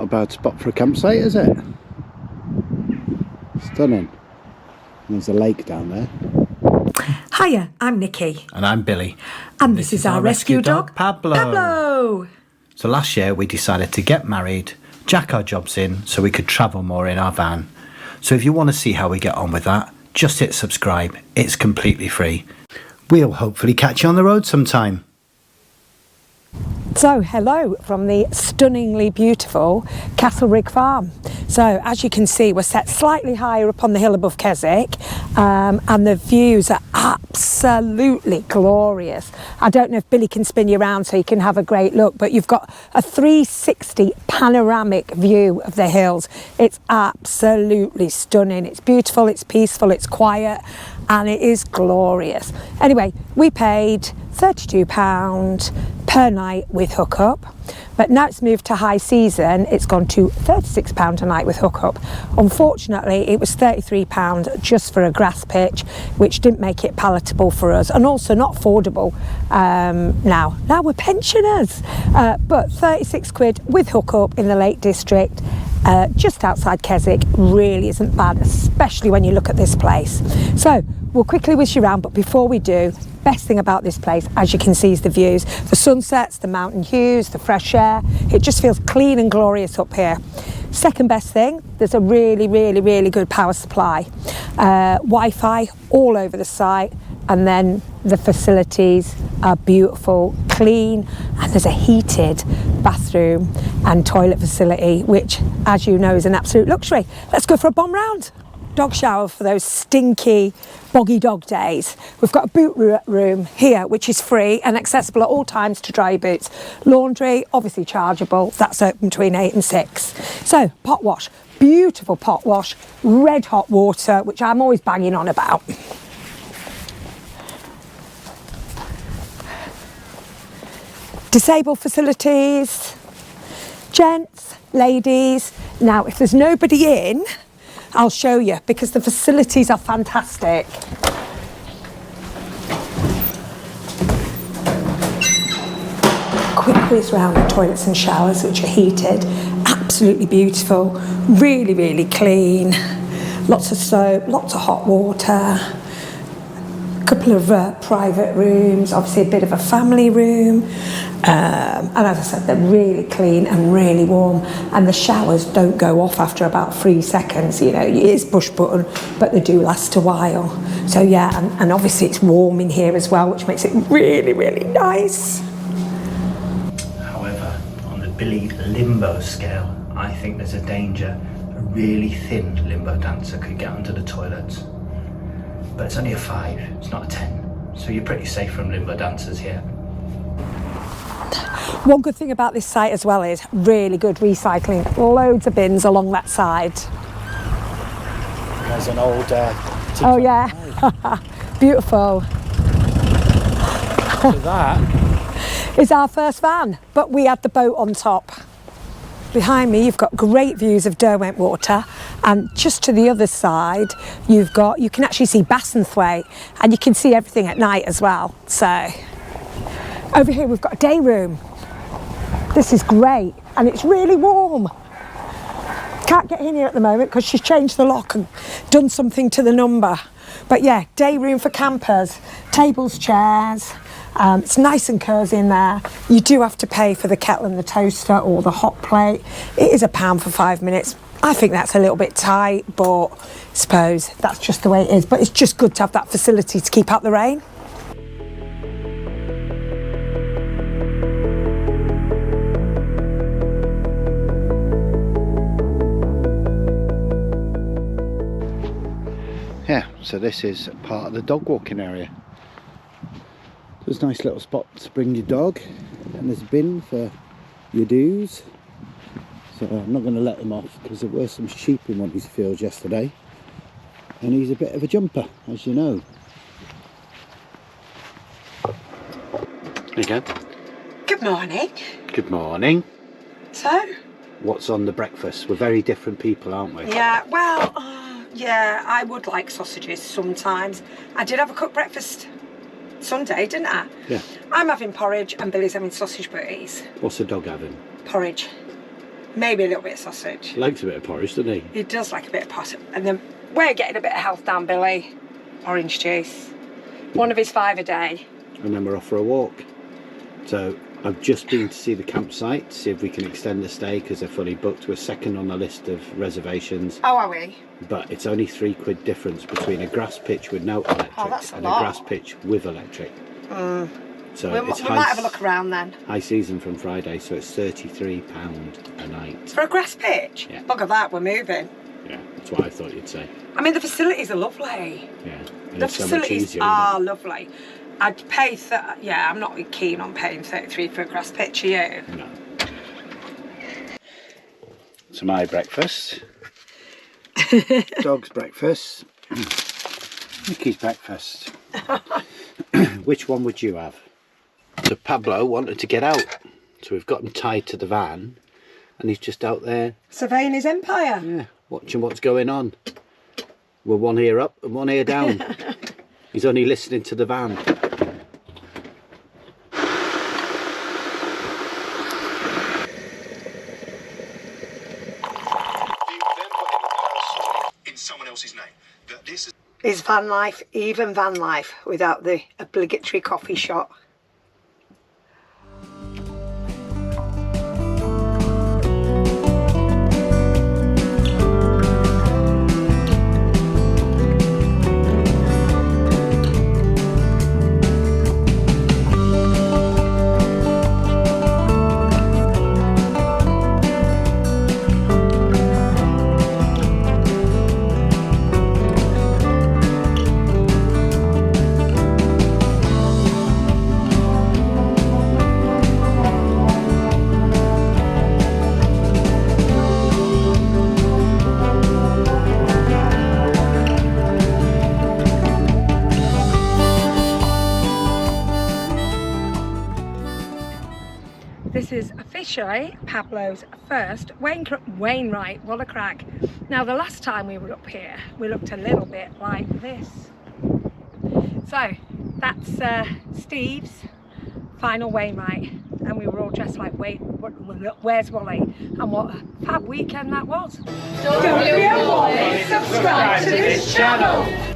a bad spot for a campsite, is it? Stunning. There's a lake down there. Hiya, I'm Nikki. And I'm Billy. And this is our rescue dog, Pablo. Pablo! So last year we decided to get married, jack our jobs in so we could travel more in our van. So if you want to see how we get on with that, just hit subscribe. It's completely free. We'll hopefully catch you on the road sometime. So, hello from the stunningly beautiful Castlerigg Farm. So, as you can see, we're set slightly higher up on the hill above Keswick, and the views are absolutely glorious. I don't know if Billy can spin you around so you can have a great look, but you've got a 360 panoramic view of the hills. It's absolutely stunning. It's beautiful, it's peaceful, it's quiet, and it is glorious. Anyway, we paid £32 per night with hookup, but now it's moved to high season, it's gone to £36 a night with hookup. Unfortunately, it was £33 just for a grass pitch, which didn't make it palatable for us, and also not affordable now we're pensioners, but 36 quid with hookup in the Lake District, just outside Keswick, really isn't bad, especially when you look at this place. So we'll quickly whiz you around, but before we do, best thing about this place, as you can see, is the views, the sunsets, the mountain views, the fresh air. It just feels clean and glorious up here. Second best thing, there's a really good power supply, Wi-Fi all over the site, and then the facilities are beautiful, clean, and there's a heated bathroom and toilet facility, which, as you know, is an absolute luxury. Let's go for a bomb round. Dog shower for those stinky, boggy dog days. We've got a boot room here, which is free and accessible at all times to dry your boots. Laundry, obviously chargeable, that's open between 8 and 6. So, pot wash, beautiful pot wash, red hot water, which I'm always banging on about. Disabled facilities, gents, ladies. Now, if there's nobody in, I'll show you, because the facilities are fantastic. Quick whiz round the toilets and showers, which are heated, absolutely beautiful, really clean, lots of soap, lots of hot water, a couple of private rooms, obviously a bit of a family room, and as I said, they're really clean and really warm, and the showers don't go off after about 3 seconds. You know, it is push button, but they do last a while. So yeah, and obviously it's warm in here as well, which makes it really nice. However, on the Billy limbo scale, I think there's a danger a really thin limbo dancer could get under the toilets. But it's only a 5, it's not a 10, so you're pretty safe from limbo dancers here. One good thing about this site as well is really good recycling. Loads of bins along that side. There's an old... oh yeah, beautiful. So that is our first van, but we had the boat on top. Behind me, you've got great views of Derwent Water, and just to the other side, you can actually see Bassenthwaite, and you can see everything at night as well. So, over here we've got a day room. This is great, and it's really warm. Can't get in here at the moment because she's changed the lock and done something to the number. But yeah, day room for campers, tables, chairs. It's nice and cosy in there. You do have to pay for the kettle and the toaster or the hot plate. It is £1 for 5 minutes. I think that's a little bit tight, but I suppose that's just the way it is. But it's just good to have that facility to keep out the rain. Yeah, so this is part of the dog walking area. There's a nice little spot to bring your dog, and there's a bin for your doos. So I'm not going to let him off because there were some sheep in one of his fields yesterday, and he's a bit of a jumper, as you know. Again. Good morning. Good morning. So? What's on the breakfast? We're very different people, aren't we? Yeah, well, yeah, I would like sausages sometimes. I did have a cooked breakfast Sunday, didn't I? Yeah. I'm having porridge and Billy's having sausage butties. What's the dog having? Porridge. maybe a little bit of sausage. Likes a bit of porridge, doesn't he? He does like a bit of porridge. And then we're getting a bit of health down Billy. Orange juice. One of his 5 a day. And then we're off for a walk. So I've just been to see the campsite, see if we can extend the stay because they're fully booked. We're second on the list of reservations. Oh, are we? But it's only £3 difference between a grass pitch with no electric and a grass pitch with electric. So we might have a look around then. High season from Friday, so it's £33 a night. For a grass pitch? Yeah. Look at that, we're moving. Yeah, that's what I thought you'd say. I mean, the facilities are lovely. Yeah. The facilities are lovely. I'd pay, yeah, I'm not keen on paying 33 for a grass pitch, are you? No. So my breakfast. Dog's breakfast. Mickey's breakfast. Which one would you have? So Pablo wanted to get out. So we've got him tied to the van. And he's just out there. Surveying his empire. Yeah, watching what's going on. We're one ear up and one ear down. He's only listening to the van. Is van life even van life without the obligatory coffee shop? This is officially Pablo's first Wainwright Walla crag. Now the last time we were up here, we looked a little bit like this. So that's Steve's final Wainwright, and we were all dressed like Where's Wally? And what a fab weekend that was. Don't forget to subscribe to this channel.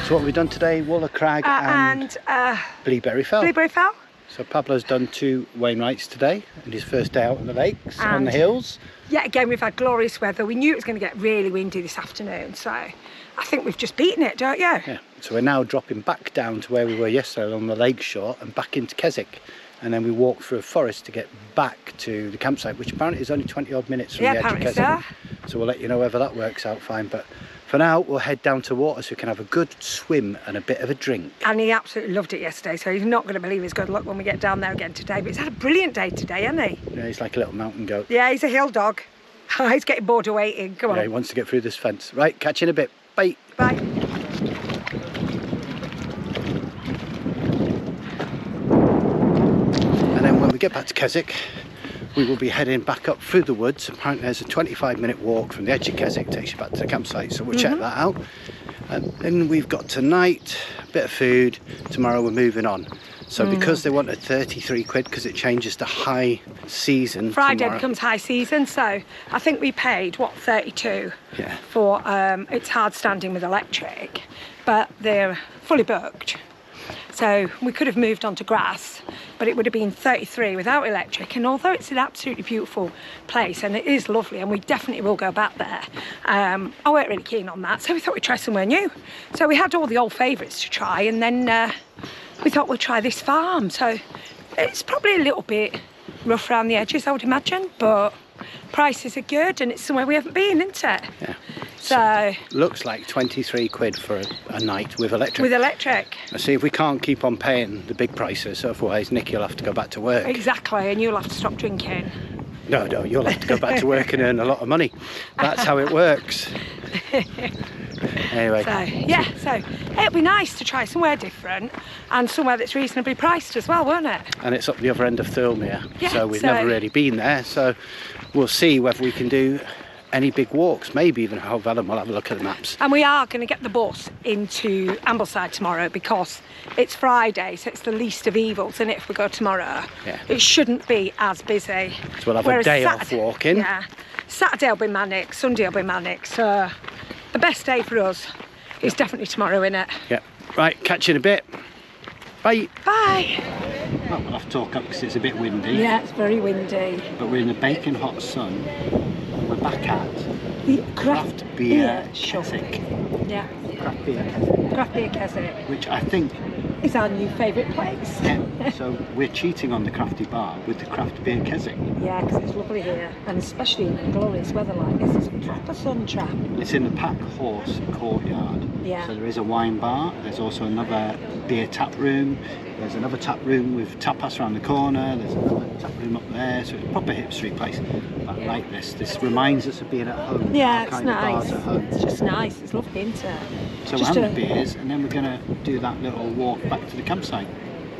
So what have we done today? Walla crag and Blueberry Fell. Blueberry Fell. So Pablo's done 2 Wainwrights today and his first day out on the lakes, on the hills. Yeah, again, we've had glorious weather. We knew it was going to get really windy this afternoon, so I think we've just beaten it, don't you? Yeah, so we're now dropping back down to where we were yesterday on the lake shore and back into Keswick. And then we walk through a forest to get back to the campsite, which apparently is only 20 odd minutes from the edge of Keswick. So we'll let you know whether that works out fine. But for now, we'll head down to water so we can have a good swim and a bit of a drink. And he absolutely loved it yesterday, so he's not going to believe his good luck when we get down there again today. But he's had a brilliant day today, hasn't he? Yeah, he's like a little mountain goat. Yeah, he's a hill dog. He's getting bored of waiting. Come on. Yeah, he wants to get through this fence. Right, catch you in a bit. Bye. Bye. And then when we get back to Keswick, we will be heading back up through the woods. Apparently there's a 25-minute walk from the edge of Keswick, takes you back to the campsite, so we'll check that out. And then we've got tonight, a bit of food. Tomorrow we're moving on. So because they wanted 33 quid, because it changes to high season Friday tomorrow. Becomes high season, so I think we paid, what, 32 for, it's hard standing with electric, but they're fully booked. So we could have moved on to grass, but it would have been 33 without electric. And although it's an absolutely beautiful place and it is lovely, and we definitely will go back there, I weren't really keen on that. So we thought we'd try somewhere new. So we had all the old favourites to try, and then we thought we'll try this farm. So It's probably a little bit rough around the edges, I would imagine, but prices are good and it's somewhere we haven't been, isn't it? Yeah. So Looks like 23 quid for a night with electric. with electric. Let's see if we can't keep on paying the big prices, otherwise Nicky will have to go back to work. Exactly, and you'll have to stop drinking. No, you'll have to go back to work and earn a lot of money. That's how it works. Anyway. So yeah, so it'd be nice to try somewhere different and somewhere that's reasonably priced as well, won't it? And it's up the other end of Thirlmere, Yeah, so we've never really been there, so we'll see whether we can do any big walks, maybe even Helvellyn. We'll have a look at the maps. And we are going to get the bus into Ambleside tomorrow because it's Friday, so it's the least of evils, and if we go tomorrow, Yeah. it shouldn't be as busy. So we'll have Whereas a day off walking. Yeah, Saturday will be manic, Sunday will be manic, so the best day for us is definitely tomorrow, innit? Yeah. Right, catch you in a bit. Bye. Bye. Well, we'll have to talk up because it's a bit windy. Yeah, it's very windy. But we're in the baking hot sun. We're back at The Craft Beer shop. Keswick. Yeah, Craft Beer Keswick. Craft Beer Keswick Which I think, is our new favourite place. yeah, so we're cheating on the crafty bar with the Craft Beer Keswick. Yeah, because it's lovely here, and especially in glorious weather like this, it's a proper sun trap. It's in the Pack Horse courtyard. Yeah. So there is a wine bar. There's also another beer tap room. There's another tap room with tapas around the corner. There's another tap room up there. So it's a proper hipstery place. But I like this. This reminds us of being at home. Yeah, Our it's kind of nice. bars at home. It's just nice. It's lovely, isn't it? So Just we're having beers, and then we're going to do that little walk back to the campsite,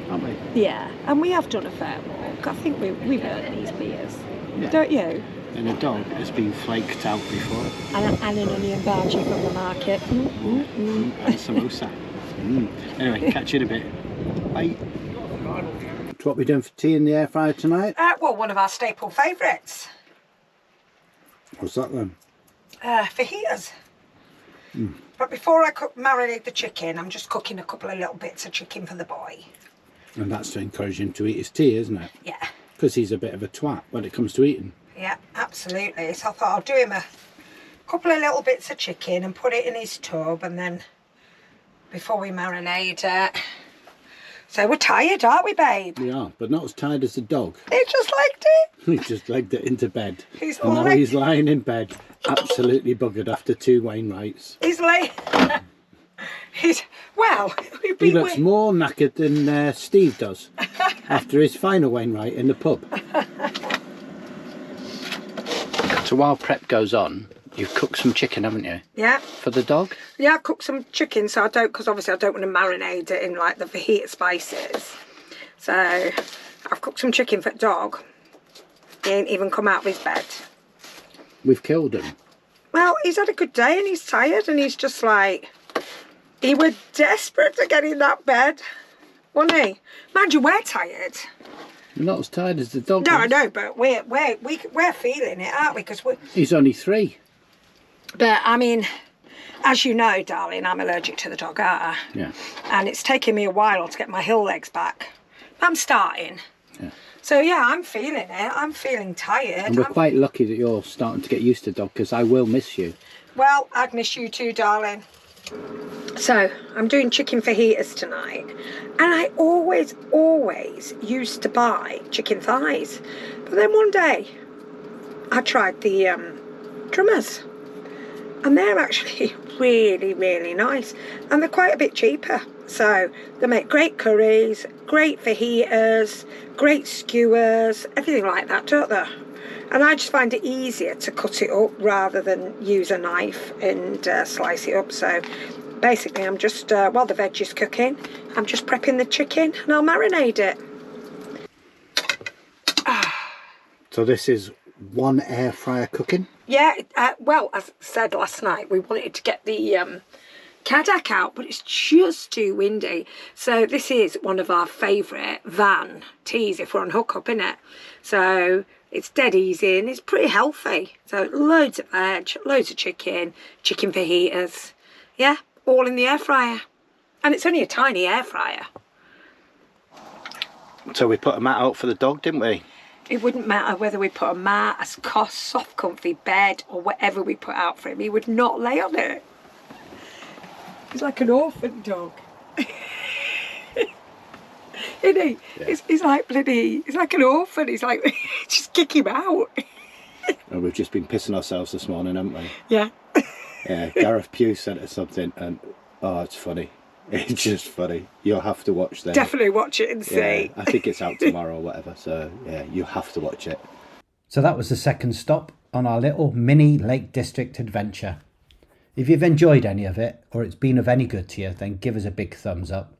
aren't we? Yeah, and we have done a fair walk. I think we've earned these beers, Yeah. don't you? And the dog has been flaked out before. And an onion bhaji from the market. And samosa. Anyway, catch you in a bit. Bye. What we doing for tea in the air fryer tonight? Well, one of our staple favourites. What's that then? Fajitas. But before I marinate the chicken, I'm just cooking a couple of little bits of chicken for the boy. And that's to encourage him to eat his tea, isn't it? Yeah. Because he's a bit of a twat when it comes to eating. Yeah, absolutely. So I thought I'll do him a couple of little bits of chicken and put it in his tub, and then before we marinate it. So we're tired, aren't we, babe? We are, but not as tired as the dog. He just liked it. He just legged it into bed. And now he's lying in bed, absolutely buggered after 2 Wainwrights. He's like, well, He looks more knackered than Steve does after his final Wainwright in the pub. So while prep goes on, you've cooked some chicken, haven't you? Yeah. For the dog? Yeah, I cooked some chicken, so because obviously I don't want to marinate it in like the fajita spices. So I've cooked some chicken for the dog. He ain't even come out of his bed. We've killed him. Well, he's had a good day and he's tired, and he's just like, he was desperate to get in that bed, wasn't he? Mind you, we're tired. You're not as tired as the dog. No, I is. know, but we're feeling it, aren't we? Because He's only 3. But I mean, as you know, darling, I'm allergic to the dog, aren't I? Yeah. And it's taken me a while to get my hill legs back. I'm starting. Yeah. So yeah, I'm feeling it. I'm feeling tired. And we're quite lucky that you're starting to get used to dog, because I will miss you. Well, I'd miss you too, darling. So I'm doing chicken fajitas tonight, and I always used to buy chicken thighs, but then one day I tried the drummers, and they're actually really nice, and they're quite a bit cheaper. So they make great curries, great fajitas, great skewers, everything like that, don't they? And I just find it easier to cut it up rather than use a knife and slice it up. So basically I'm just, while the veg is cooking, I'm just prepping the chicken and I'll marinate it. So this is 1 air fryer cooking? Yeah, well, as I said last night, we wanted to get the Kadak out, but it's just too windy. So this is one of our favourite van teas if we're on hookup, innit? So it's dead easy and it's pretty healthy. So loads of veg, loads of chicken fajitas. Yeah, all in the air fryer. And it's only a tiny air fryer. So we put a mat out for the dog, didn't we? It wouldn't matter whether we put a mat, a soft, comfy bed, or whatever we put out for him. He would not lay on it. He's like an orphan dog. Isn't he? Yeah. He's like bloody, he's like an orphan. He's like, just kick him out. And we've just been pissing ourselves this morning, haven't we? Yeah. Yeah, Gareth Pugh sent us something and, oh, it's funny. It's just funny. You'll have to watch this. Definitely watch it and see. Yeah, I think it's out tomorrow or whatever, so yeah, you have to watch it. So that was the second stop on our little mini Lake District adventure. If you've enjoyed any of it, or it's been of any good to you, then give us a big thumbs up.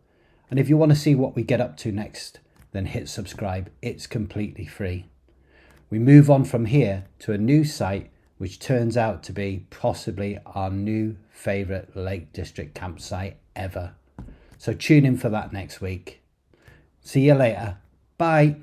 And if you want to see what we get up to next, then hit subscribe. It's completely free. We move on from here to a new site, which turns out to be possibly our new favourite Lake District campsite ever. So tune in for that next week. See you later. Bye.